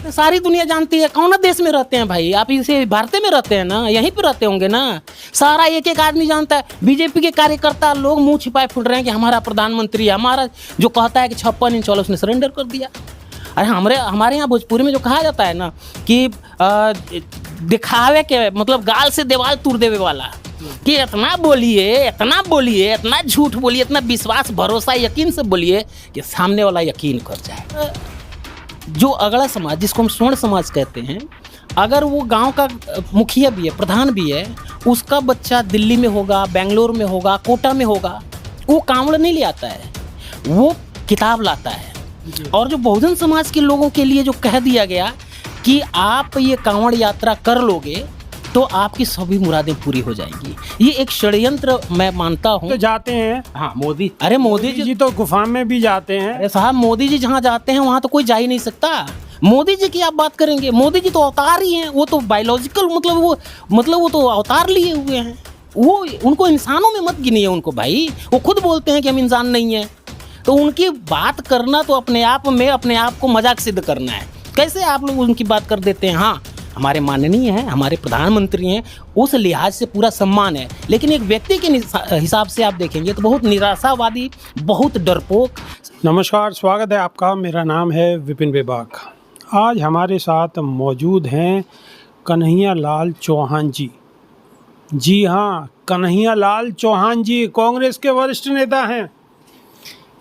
है, सारी दुनिया जानती है। कौन देश में रहते हैं भाई आप? इसे भारत में रहते हैं ना, यहीं पे रहते होंगे ना। सारा एक एक आदमी जानता है। बीजेपी के कार्यकर्ता लोग मुंह छिपाए फुट रहे हैं कि हमारा प्रधानमंत्री, हमारा जो कहता है कि 56 इंच वाला उसने सरेंडर कर दिया। अरे हमारे यहाँ भोजपुरी में जो कहा जाता है ना कि दिखावे के मतलब गाल से देवाल तोड़ देवे वाला, कि इतना बोलिए, इतना झूठ बोलिए, इतना विश्वास भरोसा यकीन से बोलिए कि सामने वाला यकीन कर जाए। जो अगला समाज जिसको हम स्वर्ण समाज कहते हैं, अगर वो गांव का मुखिया भी है, प्रधान भी है, उसका बच्चा दिल्ली में होगा, बेंगलोर में होगा, कोटा में होगा, वो कांवड़ नहीं ले आता है, वो किताब लाता है। और जो बहुजन समाज के लोगों के लिए जो कह दिया गया कि आप ये कांवड़ यात्रा कर लोगे तो आपकी सभी मुरादें पूरी हो जाएंगी, ये एक षड्यंत्र मैं मानता हूँ। तो जाते हैं। हाँ मोदी, अरे मोदी जी तो गुफा में भी जाते हैं। अरे साहब, मोदी जी जहाँ जाते हैं वहाँ तो कोई जा ही नहीं सकता। मोदी जी की आप बात करेंगे, मोदी जी तो अवतार ही हैं, वो तो बायोलॉजिकल मतलब वो तो अवतार लिए हुए हैं। वो उनको इंसानों में मत गिनिए उनको भाई, वो खुद बोलते हैं कि हम इंसान नहीं हैं। तो उनकी बात करना तो अपने आप को मजाक सिद्ध करना है। कैसे आप लोग उनकी बात कर देते हैं? हाँ, हमारे माननीय हैं, हमारे प्रधानमंत्री हैं, उस लिहाज से पूरा सम्मान है, लेकिन एक व्यक्ति के हिसाब से आप देखेंगे तो बहुत निराशावादी, बहुत डरपोक। नमस्कार, स्वागत है आपका। मेरा नाम है विपिन बेबाक। आज हमारे साथ मौजूद हैं कन्हैया लाल चौहान जी। जी हाँ, कन्हैया लाल चौहान जी कांग्रेस के वरिष्ठ नेता हैं।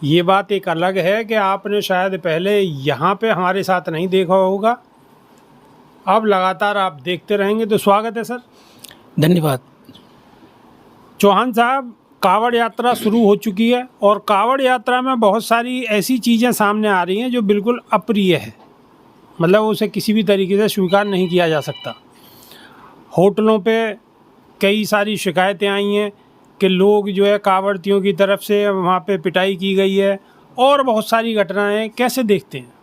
ये बात एक अलग है कि आपने शायद पहले यहाँ पे हमारे साथ नहीं देखा होगा, अब लगातार आप देखते रहेंगे, तो स्वागत है सर। धन्यवाद। चौहान साहब, कांवड़ यात्रा शुरू हो चुकी है और कांवड़ यात्रा में बहुत सारी ऐसी चीज़ें सामने आ रही हैं जो बिल्कुल अप्रिय है, मतलब उसे किसी भी तरीके से स्वीकार नहीं किया जा सकता। होटलों पे कई सारी शिकायतें आई हैं कि लोग जो है कांवड़ियों की तरफ से वहाँ पे पिटाई की गई है और बहुत सारी घटनाएं, कैसे देखते हैं?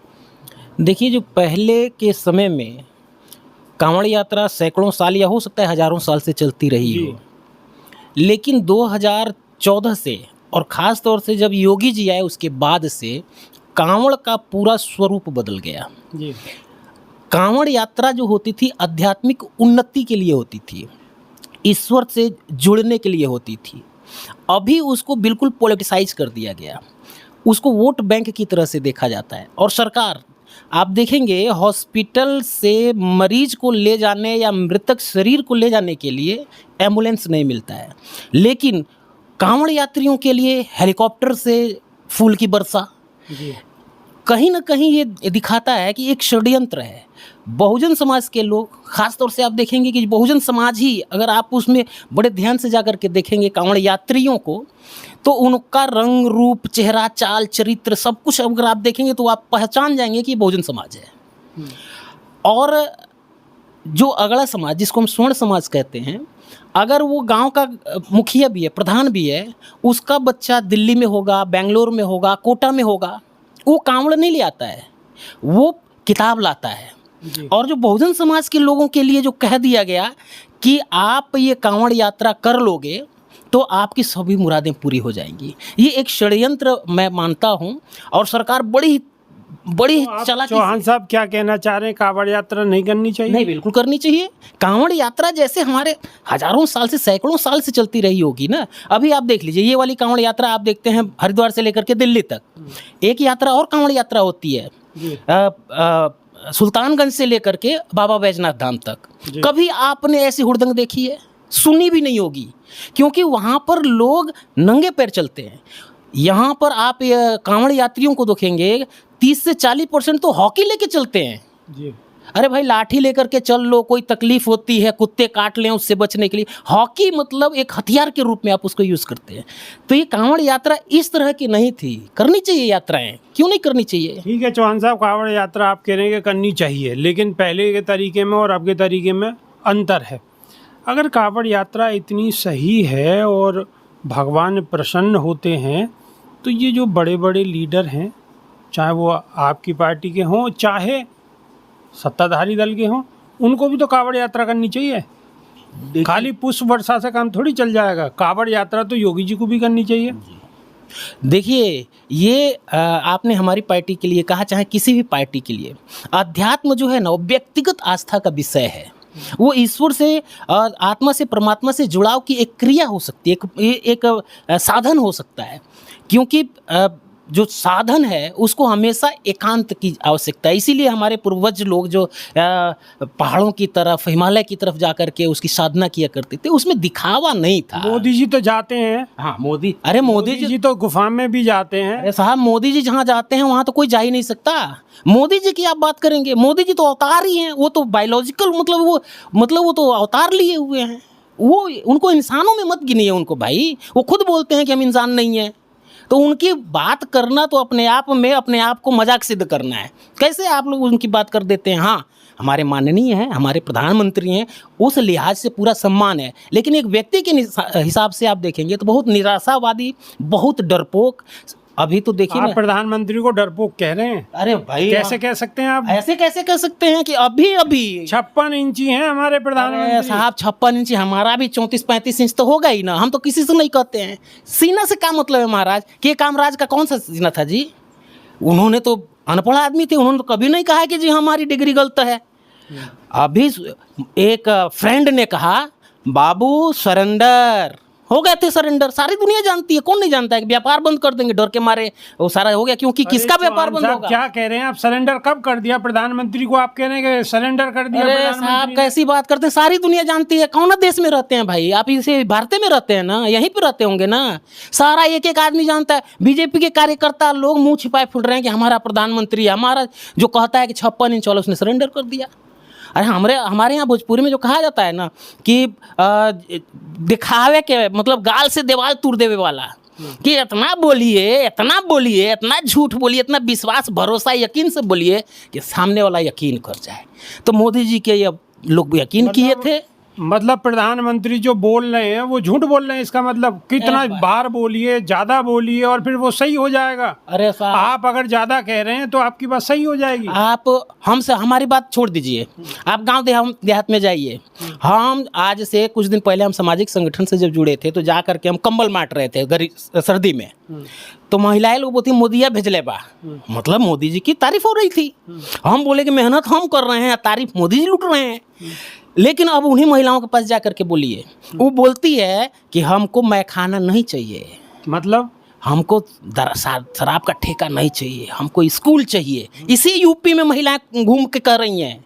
देखिए, जो पहले के समय में कांवड़ यात्रा सैकड़ों साल या हो सकता है हजारों साल से चलती रही हो, लेकिन 2014 से और ख़ास तौर से जब योगी जी आए उसके बाद से कांवड़ का पूरा स्वरूप बदल गया जी। कांवड़ यात्रा जो होती थी आध्यात्मिक उन्नति के लिए होती थी, ईश्वर से जुड़ने के लिए होती थी। अभी उसको बिल्कुल पॉलिटिसाइज कर दिया गया, उसको वोट बैंक की तरह से देखा जाता है। और सरकार, आप देखेंगे हॉस्पिटल से मरीज को ले जाने या मृतक शरीर को ले जाने के लिए एम्बुलेंस नहीं मिलता है, लेकिन कांवड़ यात्रियों के लिए हेलीकॉप्टर से फूल की वर्षा। कहीं ना कहीं ये दिखाता है कि एक षड्यंत्र है। बहुजन समाज के लोग, खास तौर से आप देखेंगे कि बहुजन समाज ही, अगर आप उसमें बड़े ध्यान से जा कर के देखेंगे कांवड़ यात्रियों को, तो उनका रंग रूप, चेहरा, चाल, चरित्र, सब कुछ अगर आप देखेंगे तो आप पहचान जाएंगे कि बहुजन समाज है। और जो अगला समाज जिसको हम स्वर्ण समाज कहते हैं, अगर वो गांव का मुखिया भी है, प्रधान भी है, उसका बच्चा दिल्ली में होगा, बेंगलोर में होगा, कोटा में होगा, वो कांवड़ नहीं ले आता है, वो किताब लाता है। और जो बहुजन समाज के लोगों के लिए जो कह दिया गया कि आप ये कांवड़ यात्रा कर लोगे तो आपकी सभी मुरादें पूरी हो जाएंगी, ये एक षड्यंत्र मैं मानता हूँ। और सरकार बड़ी चालाकी। चौहान साहब क्या कहना चाह रहे हैं? कांवड़ यात्रा नहीं करनी चाहिए? नहीं, बिल्कुल करनी चाहिए। कांवड़ यात्रा जैसे हमारे हजारों साल से, सैकड़ों साल से चलती रही होगी ना। अभी आप देख लीजिए, ये वाली कांवड़ यात्रा आप देखते हैं हरिद्वार से लेकर के दिल्ली तक। एक यात्रा और कांवड़ यात्रा होती है सुल्तानगंज से लेकर के बाबा बैजनाथ धाम तक। कभी आपने ऐसी हुड़दंग देखी है? सुनी भी नहीं होगी, क्योंकि वहाँ पर लोग नंगे पैर चलते हैं। यहाँ पर आप कांवड़ यात्रियों को देखेंगे 30 से 40% तो हॉकी लेके चलते हैं जी। अरे भाई, लाठी लेकर के चल लो, कोई तकलीफ होती है, कुत्ते काट लें उससे बचने के लिए, हॉकी मतलब एक हथियार के रूप में आप उसको यूज़ करते हैं। तो ये कांवड़ यात्रा इस तरह की नहीं थी। करनी चाहिए यात्राएं, क्यों नहीं करनी चाहिए? ठीक है चौहान साहब, कांवड़ यात्रा आप कह रहे हैं कि करनी चाहिए, लेकिन पहले के तरीके में और अब के तरीके में अंतर है। अगर कांवड़ यात्रा इतनी सही है और भगवान प्रसन्न होते हैं, तो ये जो बड़े बड़े लीडर हैं, चाहे वो आपकी पार्टी के हों चाहे सत्ताधारी दल के हों, उनको भी तो कांवड़ यात्रा करनी चाहिए। खाली पुष्प वर्षा से काम थोड़ी चल जाएगा। कांवड़ यात्रा तो योगी जी को भी करनी चाहिए। देखिए, ये आपने हमारी पार्टी के लिए कहा, चाहे किसी भी पार्टी के लिए, अध्यात्म जो है ना, वो व्यक्तिगत आस्था का विषय है। वो ईश्वर से, आत्मा से, परमात्मा से जुड़ाव की एक क्रिया हो सकती है, एक साधन हो सकता है। क्योंकि जो साधन है उसको हमेशा एकांत की आवश्यकता है। इसीलिए हमारे पूर्वज लोग जो पहाड़ों की तरफ, हिमालय की तरफ जाकर के उसकी साधना किया करते थे, उसमें दिखावा नहीं था। मोदी जी तो जाते हैं। हाँ, मोदी, अरे मोदी जी, तो गुफा में भी जाते हैं। अरे साहब, मोदी जी जहाँ जाते हैं वहाँ तो कोई जा ही नहीं सकता। मोदी जी की आप बात करेंगे, मोदी जी तो अवतार ही हैं। वो तो बायोलॉजिकल, मतलब वो तो अवतार लिए हुए हैं। वो, उनको इंसानों में मत गिनिए उनको भाई। वो खुद बोलते हैं कि हम इंसान नहीं हैं। तो उनकी बात करना तो अपने आप में अपने आप को मजाक सिद्ध करना है। कैसे आप लोग उनकी बात कर देते हैं? हाँ, हमारे माननीय हैं, हमारे प्रधानमंत्री हैं, उस लिहाज से पूरा सम्मान है। लेकिन एक व्यक्ति के हिसाब से आप देखेंगे तो बहुत निराशावादी, बहुत डरपोक। अभी तो देखिए आप ना, प्रधानमंत्री को डरपोक कह रहे हैं? अरे भाई, कैसे कह सकते हैं आप? ऐसे कैसे कह सकते हैं कि अभी 56 इंची हैं हमारे अरे प्रधानमंत्री साहब, 56 इंची, हमारा भी 34-35 इंच तो होगा ही ना। हम तो किसी से नहीं कहते हैं। सीना से क्या मतलब है महाराज? कि ये कामराज का कौन सा सीना था जी? उन्होंने तो अनपढ़ आदमी थे, उन्होंने तो कभी नहीं कहा कि जी हमारी डिग्री गलत है। अभी एक फ्रेंड ने कहा, बाबू सरेंडर हो गए थे, सरेंडर। सारी दुनिया जानती है, कौन नहीं जानता है कि व्यापार बंद कर देंगे डर के मारे। वो सारा हो गया, क्योंकि किसका व्यापार बंद होगा? क्या कह रहे हैं आप? सरेंडर कब कर दिया प्रधानमंत्री को? आप कह रहे हैं कि सरेंडर कर दिया अरे प्रधानमंत्री साहब, ने? कैसी बात करते हैं? सारी दुनिया जानती है। कौन देश में रहते हैं भाई आप? इसे भारत में रहते हैं ना, यहीं पे रहते होंगे ना। सारा एक एक आदमी जानता है। बीजेपी के कार्यकर्ता लोग मुंह छिपाए फिर रहे हैं कि हमारा प्रधानमंत्री, हमारा जो कहता है कि 56 इंच वाला, उसने सरेंडर कर दिया। अरे हमारे यहाँ भोजपुरी में जो कहा जाता है ना कि दिखावे के मतलब गाल से देवाल तूर देवे वाला, कि इतना बोलिए, इतना बोलिए, इतना झूठ बोलिए, इतना विश्वास, भरोसा, यकीन से बोलिए कि सामने वाला यकीन कर जाए। तो मोदी जी के ये लोग यकीन किए थे। मतलब प्रधानमंत्री जो बोल रहे हैं वो झूठ बोल रहे हैं, इसका मतलब? कितना बार बोलिए, ज्यादा बोलिए और फिर वो सही हो जाएगा। अरे साहब, आप अगर ज्यादा कह रहे हैं तो आपकी बात सही हो जाएगी। आप हमसे हमारी बात छोड़ दीजिए, आप गांव देहात में जाइए। हम आज से कुछ दिन पहले हम सामाजिक संगठन से जब जुड़े थे तो जा करके हम कंबल बांट रहे थे सर्दी में। तो महिलाएं लोग बोलती मोदिया भेजले बा, मतलब मोदी जी की तारीफ हो रही थी। हम बोले कि मेहनत हम कर रहे हैं, तारीफ मोदी जी लूट रहे हैं। लेकिन अब उन्हीं महिलाओं के पास जा करके बोलिए, वो बोलती है कि हमको मैखाना नहीं चाहिए, मतलब हमको शराब का ठेका नहीं चाहिए, हमको स्कूल चाहिए। इसी यूपी में महिलाएं घूम के कर रही हैं।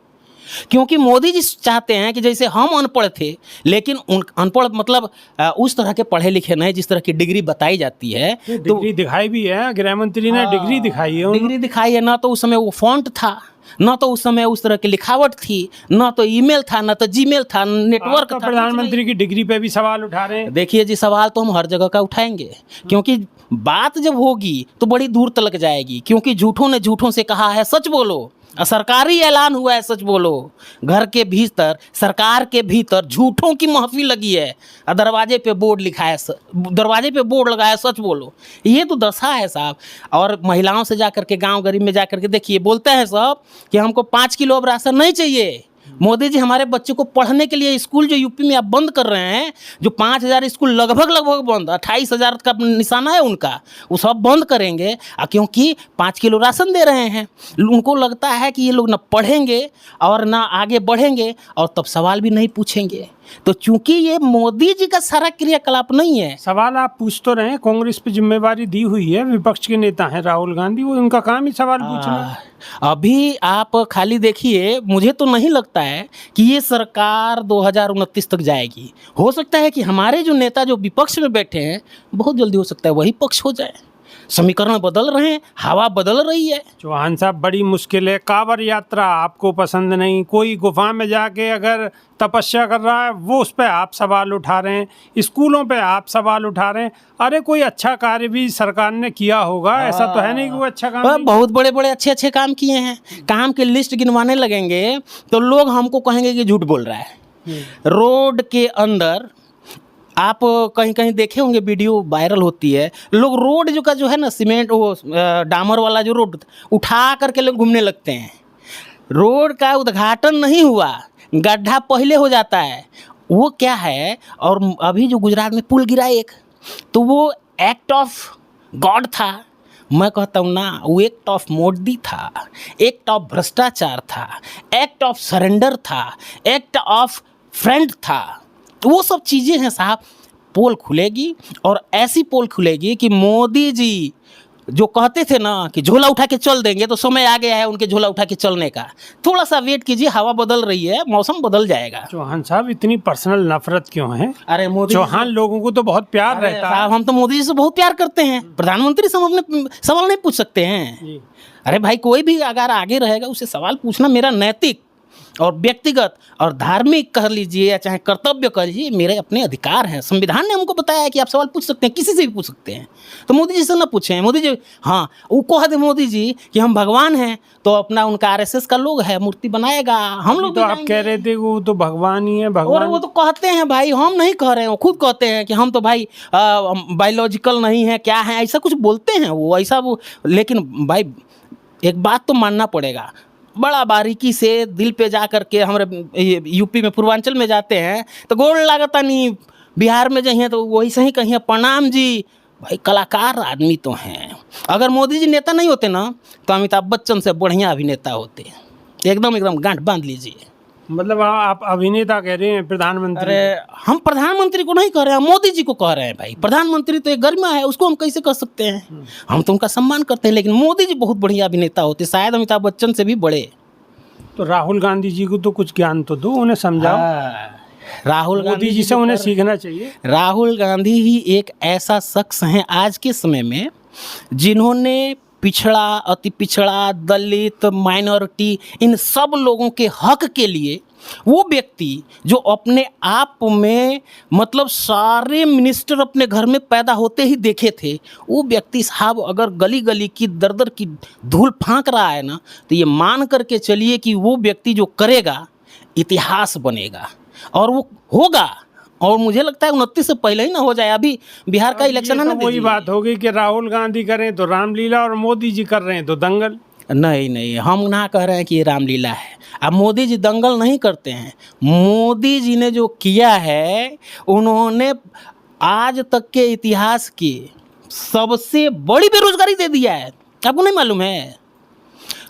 क्योंकि मोदी जी चाहते हैं कि जैसे हम अनपढ़ थे, लेकिन अनपढ़ मतलब उस तरह के पढ़े लिखे नहीं जिस तरह की डिग्री बताई जाती है। तो डिग्री दिखाई भी है, गृह मंत्री ने डिग्री दिखाई है। डिग्री दिखाई है ना, तो उस समय वो फॉन्ट था, ना तो उस समय उस तरह की लिखावट थी, ना तो ईमेल था, ना तो जीमेल था, नेटवर्क था। प्रधानमंत्री की डिग्री पे भी सवाल उठा रहे हैं। देखिए जी, सवाल तो हम हर जगह का उठाएंगे, क्योंकि बात जब होगी तो बड़ी दूर तक जाएगी। क्योंकि झूठों ने झूठों से कहा है सच बोलो, सरकारी ऐलान हुआ है सच बोलो। घर के भीतर, सरकार के भीतर झूठों की महफिल लगी है, दरवाजे पे बोर्ड लिखा है, दरवाजे पे बोर्ड लगा है सच बोलो। ये तो दशा है साहब। और महिलाओं से जाकर के, गांव गरीब में जाकर के देखिए, बोलते हैं सब कि हमको 5 किलो अब राशन नहीं चाहिए। मोदी जी हमारे बच्चों को पढ़ने के लिए स्कूल जो यूपी में आप बंद कर रहे हैं, जो 5,000 स्कूल लगभग बंद, 28,000 का निशाना है उनका, वो सब बंद करेंगे। क्योंकि 5 किलो राशन दे रहे हैं। उनको लगता है कि ये लोग ना पढ़ेंगे और ना आगे बढ़ेंगे, और तब सवाल भी नहीं पूछेंगे। तो चूंकि ये मोदी जी का सारा क्रियाकलाप नहीं है। सवाल आप पूछ तो रहे हैं, कांग्रेस पे जिम्मेवारी दी हुई है, विपक्ष के नेता हैं राहुल गांधी, वो उनका काम ही सवाल पूछना। अभी आप खाली देखिए, मुझे तो नहीं लगता है कि ये सरकार 2029 तक जाएगी। हो सकता है कि हमारे जो नेता जो विपक्ष में बैठे हैं, बहुत जल्दी हो सकता है वही पक्ष हो जाए। समीकरण बदल रहे हैं, हवा बदल रही है। चौहान साहब, बड़ी मुश्किल है। कांवड़ यात्रा आपको पसंद नहीं, कोई गुफा में जाके अगर तपस्या कर रहा है वो उस पर आप सवाल उठा रहे हैं, स्कूलों पे आप सवाल उठा रहे हैं। अरे कोई अच्छा कार्य भी सरकार ने किया होगा, ऐसा तो है नहीं कि वो अच्छा काम नहीं। बहुत बड़े बड़े अच्छे काम किए हैं। काम की लिस्ट गिनवाने लगेंगे तो लोग हमको कहेंगे कि झूठ बोल रहा है। रोड के अंदर आप कहीं कहीं देखे होंगे, वीडियो वायरल होती है, लोग रोड जो है ना, सीमेंट वो डामर वाला जो रोड उठा करके लोग घूमने लगते हैं। रोड का उद्घाटन नहीं हुआ, गड्ढा पहले हो जाता है। वो क्या है, और अभी जो गुजरात में पुल गिरा एक, तो वो एक्ट ऑफ गॉड था? मैं कहता हूँ ना, वो एक्ट ऑफ मोदी था, एक्ट ऑफ भ्रष्टाचार था, एक्ट ऑफ सरेंडर था, एक्ट ऑफ फ्रेंड था। वो सब चीज़ें हैं साहब। पोल खुलेगी और ऐसी पोल खुलेगी कि मोदी जी जो कहते थे ना कि झोला उठा के चल देंगे, तो समय आ गया है उनके झोला उठा के चलने का। थोड़ा सा वेट कीजिए, हवा बदल रही है, मौसम बदल जाएगा। चौहान साहब, इतनी पर्सनल नफरत क्यों है? अरे मोदी चौहान लोगों को तो बहुत प्यार रहता है। साहब, हम तो मोदी जी से बहुत प्यार करते हैं। प्रधानमंत्री से हम अपने सवाल नहीं पूछ सकते हैं? जी। अरे भाई, कोई भी अगर आगे रहेगा उसे सवाल पूछना मेरा नैतिक और व्यक्तिगत और धार्मिक कह लीजिए या चाहे कर्तव्य कह लीजिए, मेरे अपने अधिकार हैं। संविधान ने हमको बताया है कि आप सवाल पूछ सकते हैं, किसी से भी पूछ सकते हैं। तो मोदी जी से ना पूछें। मोदी जी, हाँ, वो कह दे मोदी जी कि हम भगवान हैं, तो अपना उनका आरएसएस का लोग है, मूर्ति बनाएगा, हम लोग तो आप कह रहे थे वो तो भगवान ही है, और भगवान। वो तो कहते हैं भाई, हम नहीं कह रहे हैं, वो खुद कहते हैं कि हम तो भाई बायोलॉजिकल नहीं है, क्या है, ऐसा कुछ बोलते हैं वो, ऐसा वो। लेकिन भाई एक बात तो मानना पड़ेगा, बड़ा बारीकी से दिल पे जा करके हमारे यूपी में पूर्वांचल में जाते हैं तो गोड़ लागता नहीं, बिहार में जाइए तो वही सही कहिए प्रणाम जी। भाई कलाकार आदमी तो हैं। अगर मोदी जी नेता नहीं होते ना, तो अमिताभ बच्चन से बढ़िया अभिनेता होते। एकदम गांठ बांध लीजिए। मतलब आप अभिनेता कह रहे हैं प्रधानमंत्री? अरे हम प्रधानमंत्री को नहीं कह रहे हैं, मोदी जी को कह रहे हैं भाई। प्रधानमंत्री तो एक गरिमा है, उसको हम कैसे कर सकते हैं? हम तो उनका सम्मान करते हैं, लेकिन मोदी जी बहुत बढ़िया अभिनेता होते, शायद अमिताभ बच्चन से भी बड़े। तो राहुल गांधी जी को तो कुछ ज्ञान तो दो, उन्हें समझाओ। राहुल मोदी जी से उन्हें सीखना चाहिए। राहुल गांधी ही एक ऐसा शख्स हैं आज के समय में जिन्होंने पिछड़ा, अति पिछड़ा, दलित, माइनॉरिटी, इन सब लोगों के हक के लिए, वो व्यक्ति जो अपने आप में मतलब सारे मिनिस्टर अपने घर में पैदा होते ही देखे थे, वो व्यक्ति साहब अगर गली गली की दर दर की धूल फांक रहा है ना, तो ये मान करके चलिए कि वो व्यक्ति जो करेगा इतिहास बनेगा और वो होगा। और मुझे लगता है 29 से पहले ही ना हो जाए। अभी बिहार का इलेक्शन है ना, वही बात हो गई कि राहुल गांधी करें तो रामलीला और मोदी जी कर रहे हैं तो दंगल। नहीं, हम ना कह रहे हैं कि ये रामलीला है। अब मोदी जी दंगल नहीं करते हैं। मोदी जी ने जो किया है, उन्होंने आज तक के इतिहास की सबसे बड़ी बेरोजगारी दे दिया है। आपको नहीं मालूम है?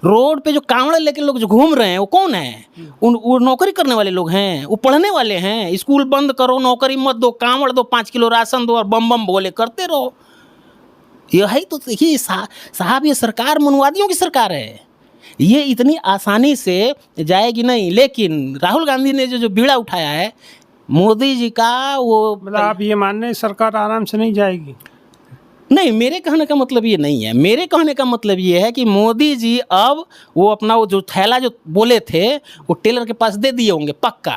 रोड पे जो कांवड़े लेके लोग जो घूम रहे हैं, वो कौन है? वो नौकरी करने वाले लोग हैं, वो पढ़ने वाले हैं। स्कूल बंद करो, नौकरी मत दो, कांवड़ दो, 5 किलो राशन दो और बम बम बोले करते रहो। यही तो देखिए साहब, ये सरकार मनवादियों की सरकार है। ये इतनी आसानी से जाएगी नहीं। लेकिन राहुल गांधी ने जो बीड़ा उठाया है मोदी जी का, वो मतलब आप ये मान रहे हैं सरकार आराम से नहीं जाएगी? नहीं, मेरे कहने का मतलब ये नहीं है। मेरे कहने का मतलब ये है कि मोदी जी अब वो अपना वो जो थैला जो बोले थे वो टेलर के पास दे दिए होंगे पक्का,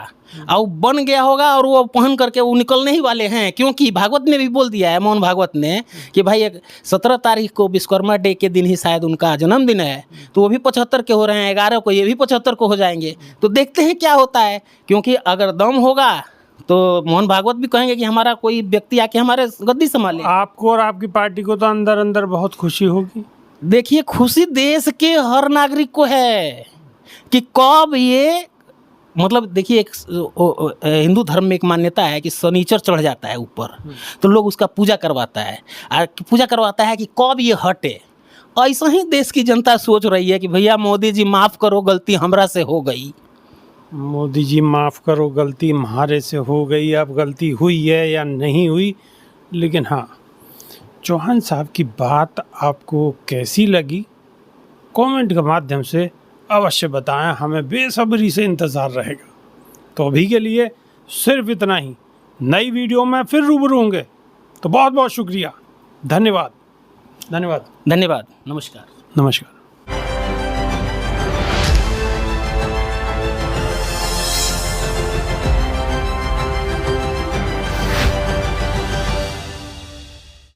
और बन गया होगा और वो पहन करके वो निकलने ही वाले हैं। क्योंकि भागवत ने भी बोल दिया है, मोहन भागवत ने, कि भाई 17 तारीख को विश्वकर्मा डे के दिन ही शायद उनका जन्मदिन है, तो वो भी 75 के हो रहे हैं, 11 को ये भी 75 को हो जाएंगे। तो देखते हैं क्या होता है। क्योंकि अगर दम होगा तो मोहन भागवत भी कहेंगे कि हमारा कोई व्यक्ति आके हमारे गद्दी संभाले। आपको और आपकी पार्टी को तो अंदर अंदर बहुत खुशी होगी। देखिए, खुशी देश के हर नागरिक को है कि कब ये, मतलब देखिए, एक हिंदू धर्म में एक मान्यता है कि शनिचर चढ़ जाता है ऊपर, तो लोग उसका पूजा करवाता है, और पूजा करवाता है कि कब ये हटे। ऐसा ही देश की जनता सोच रही है कि भैया मोदी जी माफ़ करो, गलती हमरा से हो गई। मोदी जी माफ़ करो, गलती हमारे से हो गई। अब गलती हुई है या नहीं हुई, लेकिन हाँ, चौहान साहब की बात आपको कैसी लगी कमेंट के माध्यम से अवश्य बताएं, हमें बेसब्री से इंतज़ार रहेगा। तो अभी के लिए सिर्फ इतना ही। नई वीडियो में फिर रूबरू होंगे, तो बहुत बहुत शुक्रिया। धन्यवाद। नमस्कार। नमस्कार।